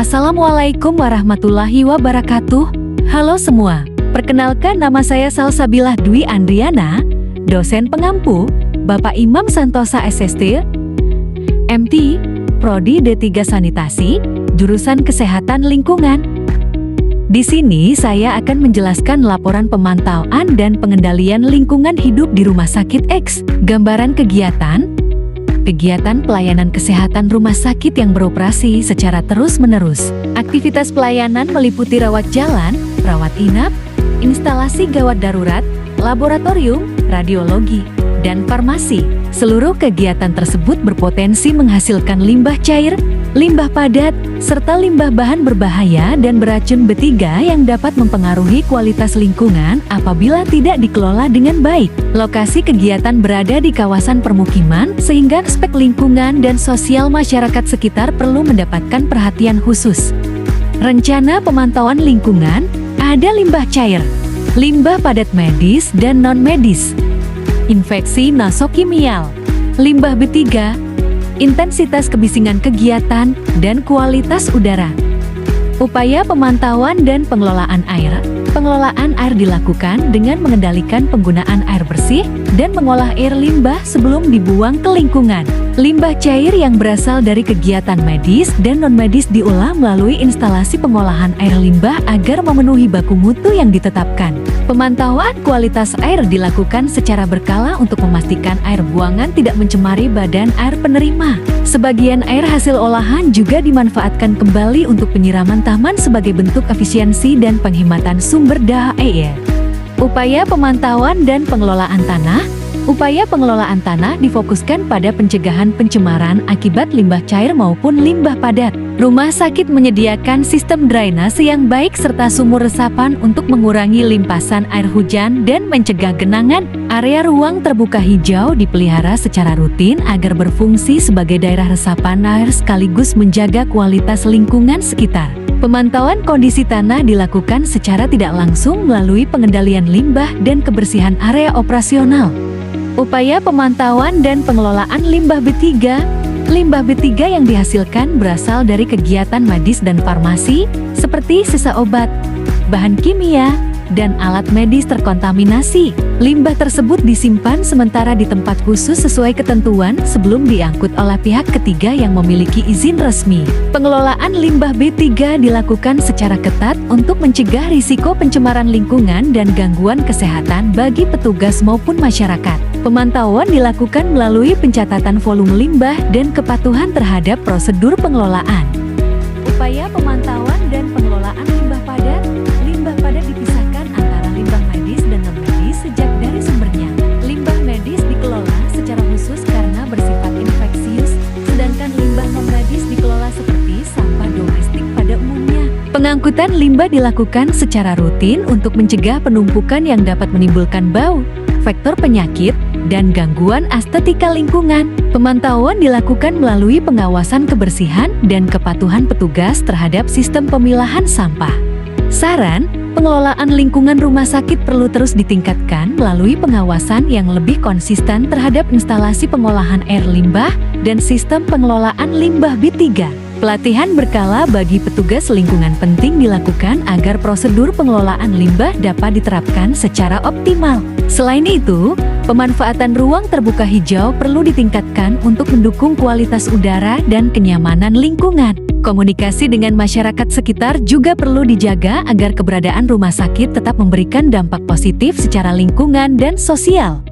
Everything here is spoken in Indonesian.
Assalamualaikum warahmatullahi wabarakatuh. Halo semua, perkenalkan nama saya Salsabilah Dwi Andriana, dosen pengampu, Bapak Imam Santosa SST, MT, Prodi D3 Sanitasi, jurusan Kesehatan Lingkungan. Di sini saya akan menjelaskan laporan pemantauan dan pengendalian lingkungan hidup di Rumah Sakit X, gambaran kegiatan pelayanan kesehatan rumah sakit yang beroperasi secara terus-menerus. Aktivitas pelayanan meliputi rawat jalan, rawat inap, instalasi gawat darurat, laboratorium, radiologi, dan farmasi. Seluruh kegiatan tersebut berpotensi menghasilkan limbah cair, limbah padat, serta limbah bahan berbahaya dan beracun B3 yang dapat mempengaruhi kualitas lingkungan apabila tidak dikelola dengan baik. Lokasi kegiatan berada di kawasan permukiman sehingga aspek lingkungan dan sosial masyarakat sekitar perlu mendapatkan perhatian khusus. Rencana pemantauan lingkungan, ada limbah cair, limbah padat medis dan non-medis, infeksi nasokimial, limbah B3, intensitas kebisingan kegiatan, dan kualitas udara. Upaya pemantauan dan pengelolaan air. Pengelolaan air dilakukan dengan mengendalikan penggunaan air bersih dan mengolah air limbah sebelum dibuang ke lingkungan. Limbah cair yang berasal dari kegiatan medis dan non-medis diolah melalui instalasi pengolahan air limbah agar memenuhi baku mutu yang ditetapkan. Pemantauan kualitas air dilakukan secara berkala untuk memastikan air buangan tidak mencemari badan air penerima. Sebagian air hasil olahan juga dimanfaatkan kembali untuk penyiraman taman sebagai bentuk efisiensi dan penghematan sumber daya air. Upaya pemantauan dan pengelolaan tanah. Upaya pengelolaan tanah difokuskan pada pencegahan pencemaran akibat limbah cair maupun limbah padat. Rumah sakit menyediakan sistem drainase yang baik serta sumur resapan untuk mengurangi limpasan air hujan dan mencegah genangan. Area ruang terbuka hijau dipelihara secara rutin agar berfungsi sebagai daerah resapan air sekaligus menjaga kualitas lingkungan sekitar. Pemantauan kondisi tanah dilakukan secara tidak langsung melalui pengendalian limbah dan kebersihan area operasional. Upaya pemantauan dan pengelolaan limbah B3. Limbah B3 yang dihasilkan berasal dari kegiatan medis dan farmasi, seperti sisa obat, bahan kimia, dan alat medis terkontaminasi. Limbah tersebut disimpan sementara di tempat khusus sesuai ketentuan sebelum diangkut oleh pihak ketiga yang memiliki izin resmi. Pengelolaan limbah B3 dilakukan secara ketat untuk mencegah risiko pencemaran lingkungan dan gangguan kesehatan bagi petugas maupun masyarakat. Pemantauan dilakukan melalui pencatatan volume limbah dan kepatuhan terhadap prosedur pengelolaan. Upaya pemantauan dan pengelolaan limbah padat. Limbah padat dipisahkan antara limbah medis dan non-medis sejak dari sumbernya. Limbah medis dikelola secara khusus karena bersifat infeksius, sedangkan limbah non-medis dikelola seperti sampah domestik pada umumnya. Pengangkutan limbah dilakukan secara rutin untuk mencegah penumpukan yang dapat menimbulkan bau, faktor penyakit, dan gangguan estetika lingkungan. Pemantauan dilakukan melalui pengawasan kebersihan dan kepatuhan petugas terhadap sistem pemilahan sampah. Saran, pengelolaan lingkungan rumah sakit perlu terus ditingkatkan melalui pengawasan yang lebih konsisten terhadap instalasi pengolahan air limbah dan sistem pengelolaan limbah B3. Pelatihan berkala bagi petugas lingkungan penting dilakukan agar prosedur pengelolaan limbah dapat diterapkan secara optimal. Selain itu, pemanfaatan ruang terbuka hijau perlu ditingkatkan untuk mendukung kualitas udara dan kenyamanan lingkungan. Komunikasi dengan masyarakat sekitar juga perlu dijaga agar keberadaan rumah sakit tetap memberikan dampak positif secara lingkungan dan sosial.